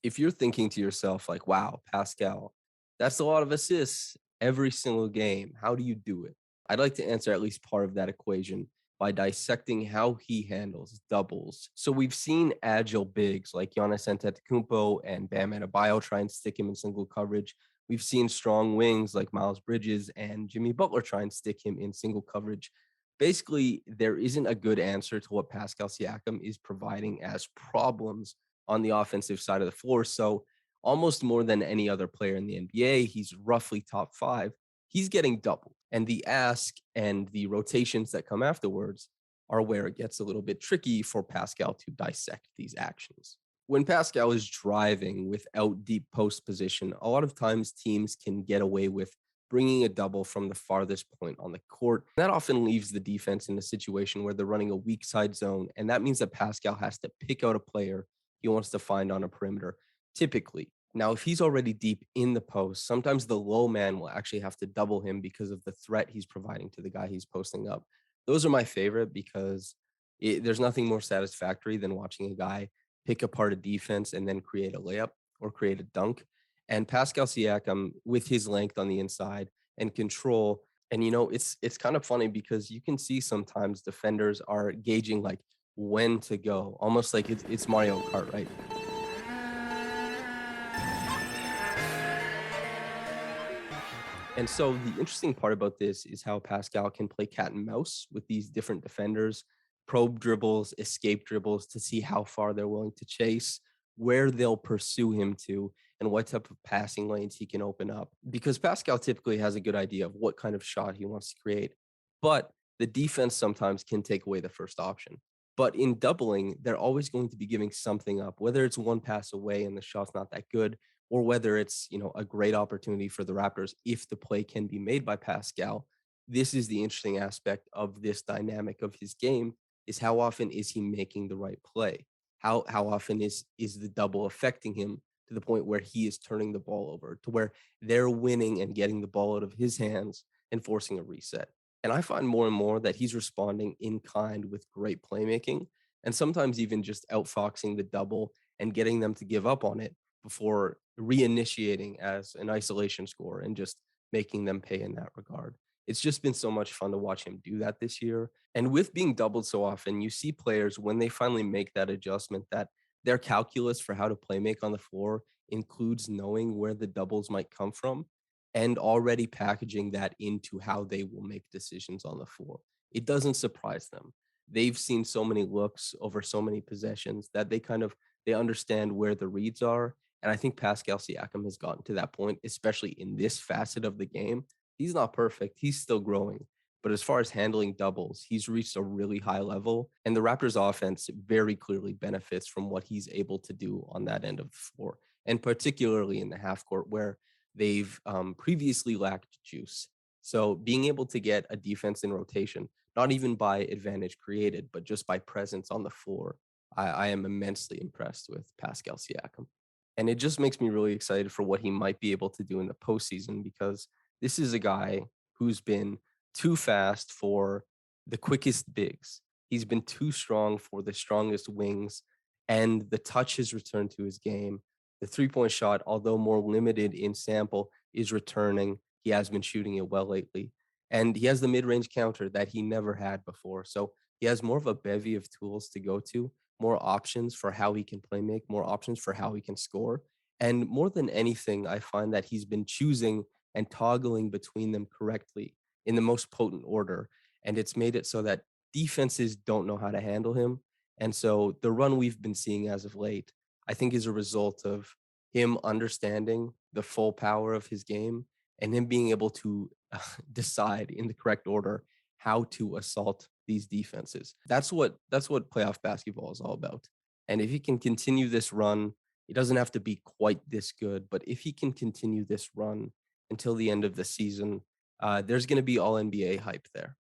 If you're thinking to yourself like, wow, Pascal, that's a lot of assists every single game. How do you do it? I'd like to answer at least part of that equation by dissecting how he handles doubles. So we've seen agile bigs like Giannis Antetokounmpo and Bam Adebayo try and stick him in single coverage. We've seen strong wings like Miles Bridges and Jimmy Butler try and stick him in single coverage. Basically, there isn't a good answer to what Pascal Siakam is providing as problems on the offensive side of the floor. So almost more than any other player in the NBA, he's roughly top five. He's getting doubled. And the ask and the rotations that come afterwards are where it gets a little bit tricky for Pascal to dissect these actions. When Pascal is driving without deep post position, a lot of times teams can get away with bringing a double from the farthest point on the court. That often leaves the defense in a situation where they're running a weak side zone. And that means that Pascal has to pick out a player he wants to find on a perimeter, typically. Now, if he's already deep in the post, sometimes the low man will actually have to double him because of the threat he's providing to the guy he's posting up. Those are my favorite because there's nothing more satisfactory than watching a guy pick apart a defense and then create a layup or create a dunk. And Pascal Siakam, with his length on the inside and control, and it's kind of funny because you can see sometimes defenders are gauging like when to go, almost like it's Mario Kart, right? And so the interesting part about this is how Pascal can play cat and mouse with these different defenders, probe dribbles, escape dribbles to see how far they're willing to chase, where they'll pursue him to, and what type of passing lanes he can open up. Because Pascal typically has a good idea of what kind of shot he wants to create. But the defense sometimes can take away the first option. But in doubling, they're always going to be giving something up, whether it's one pass away and the shot's not that good, or whether it's a great opportunity for the Raptors if the play can be made by Pascal. This is the interesting aspect of this dynamic of his game is how often is he making the right play? How often is the double affecting him to the point where he is turning the ball over, to where they're winning and getting the ball out of his hands and forcing a reset. And I find more and more that he's responding in kind with great playmaking and sometimes even just outfoxing the double and getting them to give up on it before reinitiating as an isolation score and just making them pay in that regard. It's just been so much fun to watch him do that this year. And with being doubled so often, you see players when they finally make that adjustment that their calculus for how to play make on the floor includes knowing where the doubles might come from and already packaging that into how they will make decisions on the floor. It doesn't surprise them. They've seen so many looks over so many possessions that they understand where the reads are, and I think Pascal Siakam has gotten to that point, especially in this facet of the game. He's not perfect. He's still growing. But as far as handling doubles, he's reached a really high level. And the Raptors offense very clearly benefits from what he's able to do on that end of the floor, and particularly in the half court where they've previously lacked juice. So being able to get a defense in rotation, not even by advantage created, but just by presence on the floor, I am immensely impressed with Pascal Siakam. And it just makes me really excited for what he might be able to do in the postseason because this is a guy who's been too fast for the quickest bigs. He's been too strong for the strongest wings, and the touch has returned to his game. The 3-point shot, although more limited in sample, is returning. He has been shooting it well lately. And he has the mid range counter that he never had before. So he has more of a bevy of tools to go to, more options for how he can play make, more options for how he can score. And more than anything, I find that he's been choosing and toggling between them correctly in the most potent order. And it's made it so that defenses don't know how to handle him. And so the run we've been seeing as of late, I think, is a result of him understanding the full power of his game and him being able to decide in the correct order how to assault these defenses. That's what playoff basketball is all about. And if he can continue this run, it doesn't have to be quite this good, but if he can continue this run until the end of the season, there's going to be all NBA hype there.